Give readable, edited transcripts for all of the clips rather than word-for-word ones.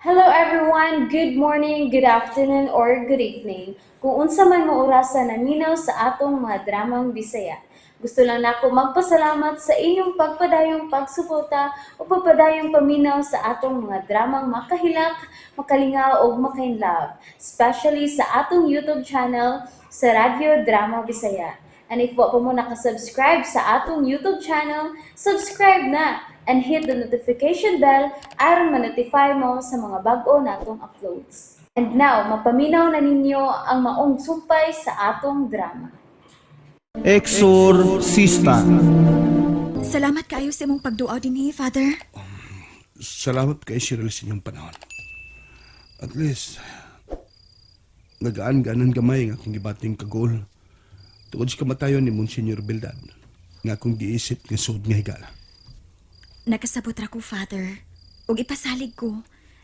Hello everyone, good morning, good afternoon, or good evening. Kung unsa man mo orasan naminaw sa atong mga dramang Bisaya. Gusto lang nako magpasalamat sa inyong pagpadayong pagsuporta o pagpadayong paminaw sa atong mga dramang makahilak, makalingaw o makainlove, especially sa atong YouTube channel sa Radyo Drama Bisaya. And if wa pa mo nakasubscribe sa atong YouTube channel, subscribe na and hit the notification bell aron ma-notify mo sa mga bag-o natong uploads. And now, mapaminaw na ninyo ang maong sumpay sa atong drama. Exorcista. Salamat kaayo sa imong pagduaw dinhi, Father. Salamat kay Cheryl sa inyong panahon. At least, nagaan-ganan gamay nga akong gibating kagol. Tungod sa kamatayon ni Monsignor Bildad, nga akong giisip nga sud nga higala. Nakasabot ra ko, Father. Ug ipasalig ko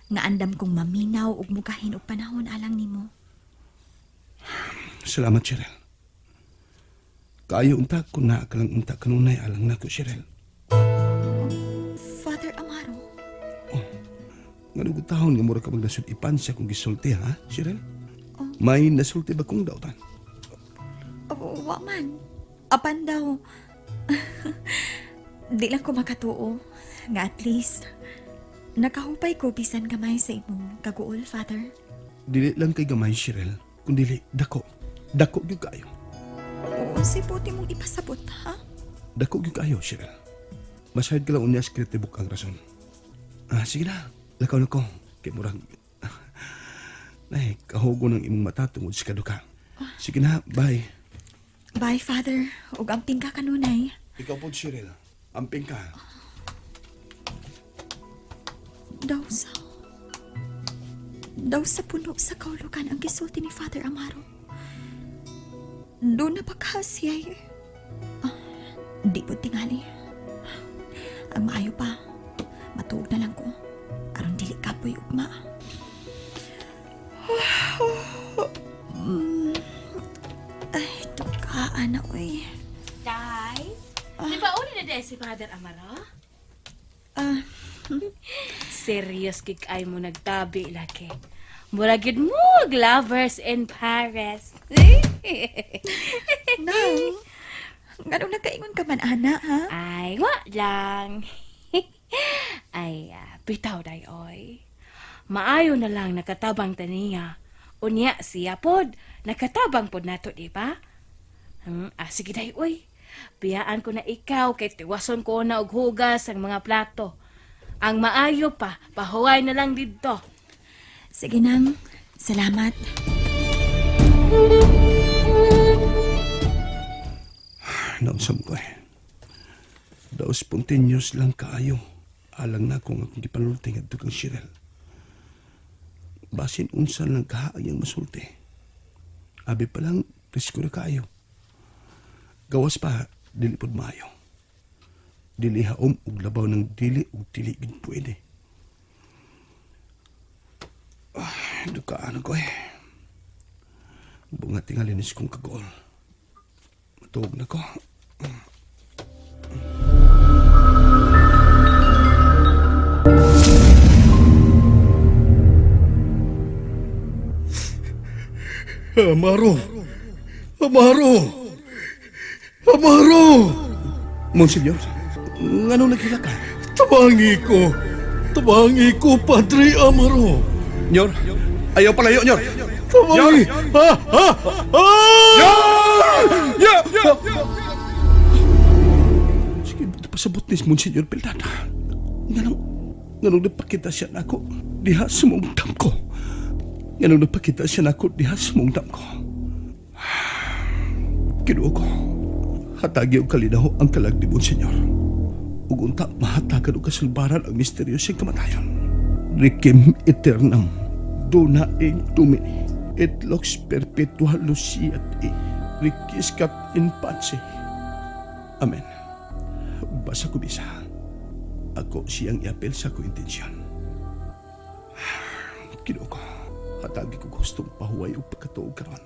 nga andam kong maminaw ug mugahin og panahon alang nimo. Salamat, Cheryl. Kaayo unta ko na kalang unta kanunay alang nako, Cheryl. Father Amaro, Nga nagutahon nga mura ka magdasod ipansya kung gisulti, ha, Cheryl? May nasulti ba kong dautan? wa man. Apan daw. Di lang ko makatuo nga at least nakahupay ko bisan gamay sa imong kaguol, Father. Dili lang kay gamay, Cheryl, kundi dako. Dako gyud kayo. Oo, si puti mong ipasabot, ha? Dako gyud kayo, Cheryl. Masahid ka lang unya skrite buk ang rason. Sige na. Lakaw na ko. Kay murag... Nay, kahugo ng imong mata tungod sa kaduka. Sige na, bye. Bye, Father. Ug amping ka kanunay. Ikaw po, Cheryl. Amping ka. Daw sa puno sa kaulukan ang gisulti ni Father Amaro. Doon na pagkasiyay. Di po tingali. Ang maayo pa, matuog na lang ko. Aron dili kapoy ugma. Ay, tukaan na, uy. Day, di ba uli na dahil si Father Amaro? Ah, Serious kik ay mo nagtabi, laki. Muragid mo, lovers in Paris. now, ganun nagkaingon ka man, ana, ha? Ay, wa lang. Ay, bitaw day, oy. Maayo na lang nakatabang taniya. Unya siya pod, nakatabang pod nato, di ba? Sige day, oy. Biyaan ko na ikaw kay tiwason ko na og hugas ang mga plato. Ang maayo pa, pahuway na lang dito. Sige nang, salamat. Nausam ko eh. Daw spontaneous lang kaayo. Alang na kung akong gipanulting at kang Cheryl. Basin unsa lang kahaayang masulti. Abi pa lang, presko na kaayo. Gawas pa, dili pod maayo. Dili haom ug labaw ng dili ug dili gid pwede. Dukaan ako eh. Bunga tingalinis kong kagol. Matuog na ko. Amaro! Amaro! Amaro! Monsignor, ngano naghila ka? Tabangi ko, Padre Amaro. Nyor, ayaw palayo, Nyor! Tabangi, Sige, buto pasabot ni Monsignor Bildad. Nganong napakita siya na ako diha sa mong dam ko. Nganong napakita siya na ako diha sa mong dam ko. Kinuo ko, hatagi og kalinaho ang kalag ni Monsignor. Ug unta mahatagan og kasulbaran ang misteryosong kamatayon. Requiem aeternam, dona in Domini, et lux perpetua luciat e, requiescat in pace. Amen. Basa ko bisa. Ako siyang iapel sa ko intensyon. Kinuo ko, hatagi ko gustong pahuway o pagkatuog karon.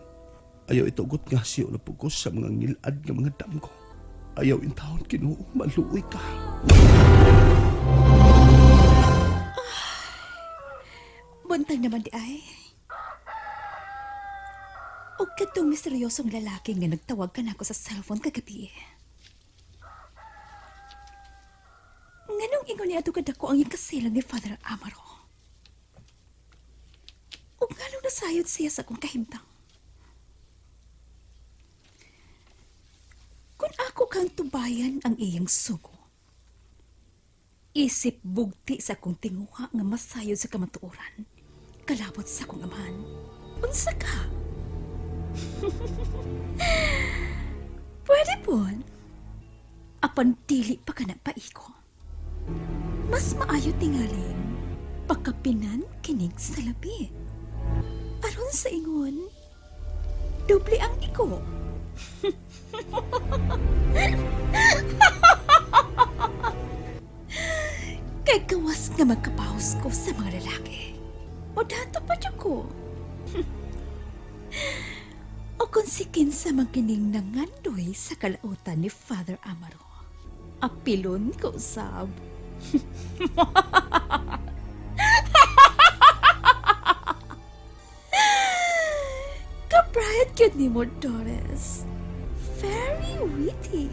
Ayaw itugot nga siyo na pugos sa mga ngilad ng mga dam ko. Ayaw in taon Kinuo, maluoy ka. Buntag naman di ay. O katong misteryosong lalaki nga nagtawag ka na ako sa cellphone kagabi. Nganong ingon niya ato kadako ang ikasilang ni Father Amaro. O nganong nasayod siya sa akong kahimtang. Kung ako kang tubayan ang iyang sugo, isip bugti sa akong tinguha nga masayod sa kamatuoran, kalabot sa akong amahan. Unsa ka? Pwede po. Apan dili pa ka na paiko. Mas maayo tingaling pagkapinan kinig sa labi. Aron sa ingon, doble ang iko. Kay gawas nga magkapaos ko sa mga lalaki. O dato pa dyan ko. O kung si Kinsa magkining nangandoy sa kalautan ni Father Amaro. Apilon ko sab. Kaprayat yun ni mo, Doris. Very witty.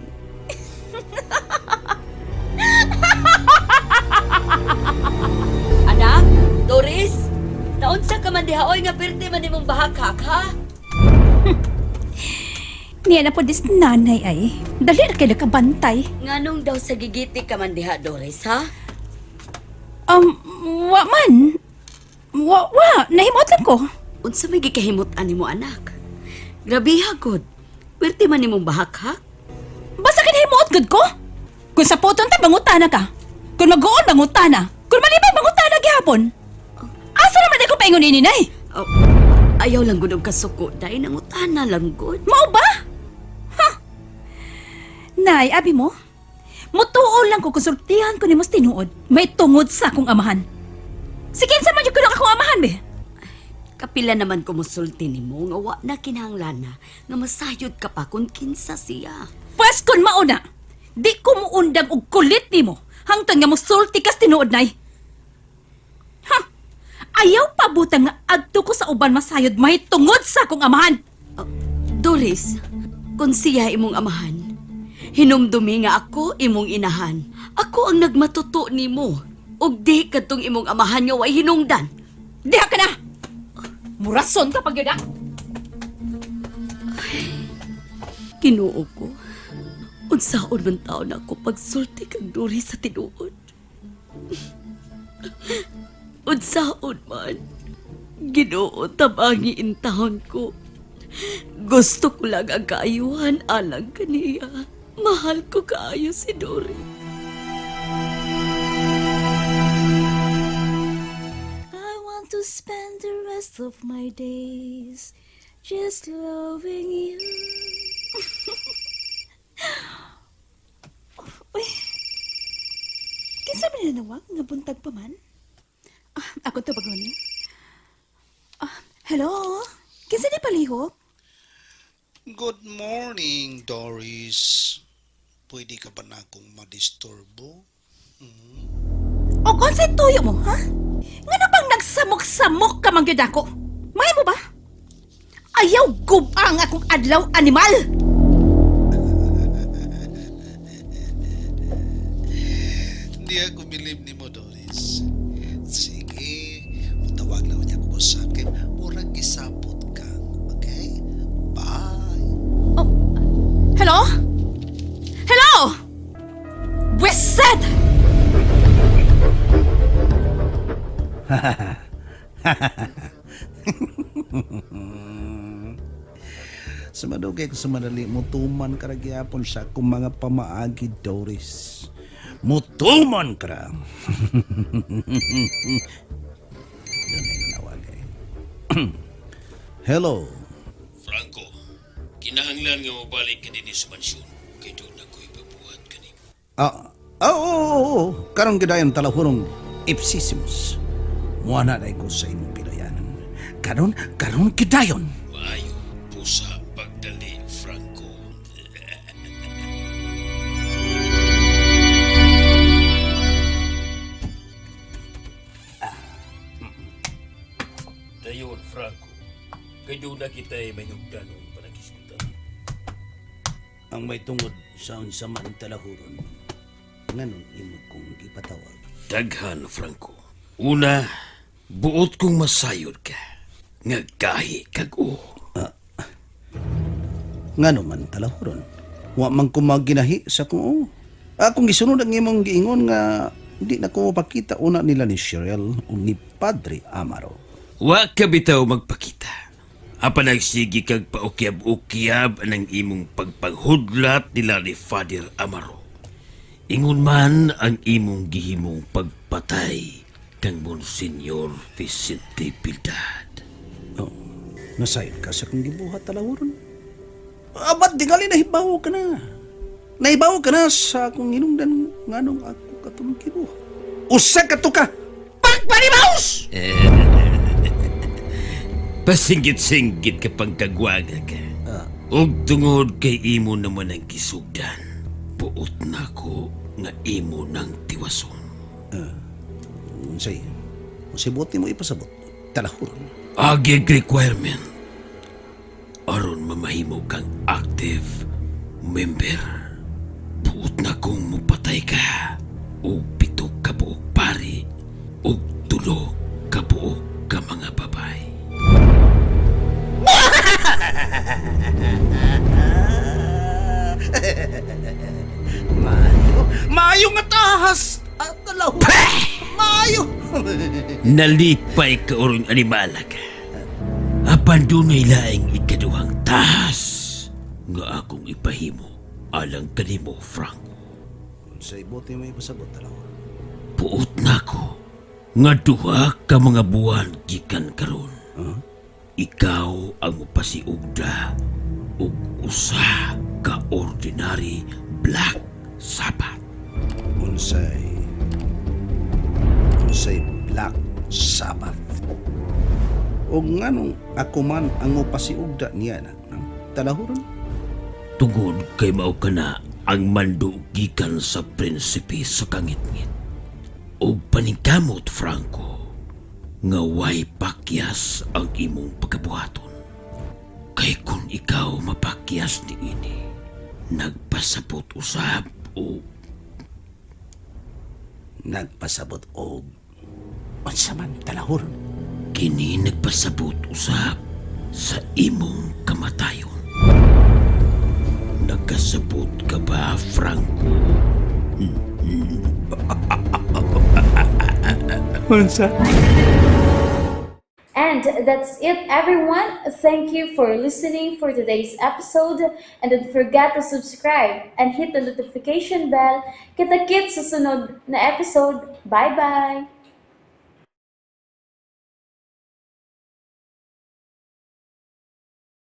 Anak, Doris, naunsa ka man dihaoy nga birthday man imong bahagkak, ha? Niya na po dis nanay ay. Dali na kayo nakabantay. Nganong daw sa gigiti ka man diha, Doris, ha? Wa man. Wa, nahimotan ko. Unsa may gikahimutan nimo, anak? Grabe hagod. Birthday man imong bahagkak? Basta kinahimot gud ko. Kung sa puton ta bangutana ka. Kung mag-uon bangutana. Kung malibay bangutana gihapon. Asa naman ako paingon ni ninay? Oh, ayaw lang gud og kasuko, dahil nangutana lang gud. Mao ba? Ha? Nay, abi mo? Mutuol lang ko konsultihan ko ni mos tinuod. May tungod sa akong amahan. Sige, sa man yung kulong akong amahan, be? Kapila naman kumusulti nimo nga wa na kinahanglan na nga masayod ka pa kung kinsa siya. Pwes kun mauna, di ko muundang og kulit nimo hangtod nga mosulti kas tinuod nay. Ha? Ayaw pa butang nga adto ko sa uban masayod may tungod sa akong amahan. Doris, kung siya imong amahan, hinumdumi nga ako imong inahan. Ako ang nagmatuto nimo. Og di kadtong imong amahan nga way hinungdan. Diha ka na! Murason ka pag yun, ah! Kinuo ko. Unsaon man taon ako pagsulti kag Doris sa tinuod. Unsaon man. Ginoo tabangi in taon ko. Gusto ko lang ang kaayuhan alang kaniya. Mahal ko kaayo si Doris. I want to spend the rest of my days just loving you. Uy, kinsa man na nawag nga buntag pa man? Ako to bagon. Hello? Kinsa di palihok? Good morning, Doris. Pwede ka ba na akong madisturbo? O kung sa'y tuyo mo, ha? Nga bang nagsamok-samok ka mangyod ako? May mo ba? Ayaw gubang akong adlaw animal! Hindi ako believe ni mo, Doris. Sige, tawag lang niya ko sa akin. Murag isapot ka, okay? Bye. Hello? Hello? Wiset! Sa madugay ko sa madali, mutuman ka ra gyapon sa akong mga pamaagi, Doris. Mutuman ka ra. Doon ay nanawag eh. Hello. Franco, kinahanglan nga mabalik ka din sa mansyon. Kay doon ako ipabuhat ka ni. Oo. Karong gidayon talahurong Ipsissimus. Muana na ko sa imong pinayanan. Karon gidayon. Maayo, pusa, pagdali, Franco. Dayon, Franco. Kay doon na kita ay may nagtanong panagkiskutan. Ang may tungod sa unsa man talahuron. Nganon imo kong ipatawag. Daghan, Franco. Una, buot kong masayod ka. Ngagahi kag o. Ngano man talahuron. Wa man ko maginahi sa kung akong gisunod ang imong giingon nga di na ko mapakita una nila ni Cheryl o ni Padre Amaro. Wa ka bitaw magpakita. Apa nagsigi kag paukyab-ukyab anang imong pagpanghudlat nila ni Father Amaro. Ingon man ang imong gihimong pagpatay kang Monsignor Vicente Piedad. Oh, nasayod ka sa kong gibuhat talahuron. Ba't di gali nahibaw ka na? Nahibaw ka na sa akong hinungdan nganong ako katong gibuhat. Usa ka to ka! Pagpanibaws! Pasinggit-singgit ka pang kagwaga ka. Og tungod kay imo naman ang kisugdan. Buot na ko nga imo ng tiwason. Unsay buti mo ipasabot. Talahuron. Agig requirement. Aron mamahimo kang active member. Buot na kong mupatay ka. O pito ka buok pari. O tulo ka buok ka mga babay. Maayo nga tahas! At talahuron. Maayo! Nalipay ka orong animala ka. Apan dunay laing ikaduhang tahas nga akong ipahimo alang kanimo, Franco. Unsay buti mo ipasabot talahuron. Puot na ko nga duha ka mga buwan gikan karon. Ikaw ang mapasiugda ug usa ka ordinary Black Sabbath. Unsay Black Sabbath. O nganong ako man ang upasiugda niya na ng talahuron? Tungod kay mao kana ang mando gikan sa prinsipe sa kangit-ngit. O paningkamot, Franco, nga way pakyas ang imong pagkabuhaton. Kay kung ikaw mapakyas ni ini, nagpasabot usab o Nagpasabot og unsa man talahuron. kini nagpasabot usab sa imong kamatayon. Nagkasabot ka ba, Franco? And that's it, everyone. Thank you for listening for today's episode. And don't forget to subscribe and hit the notification bell. Kita-kits sa sunod na episode. Bye-bye!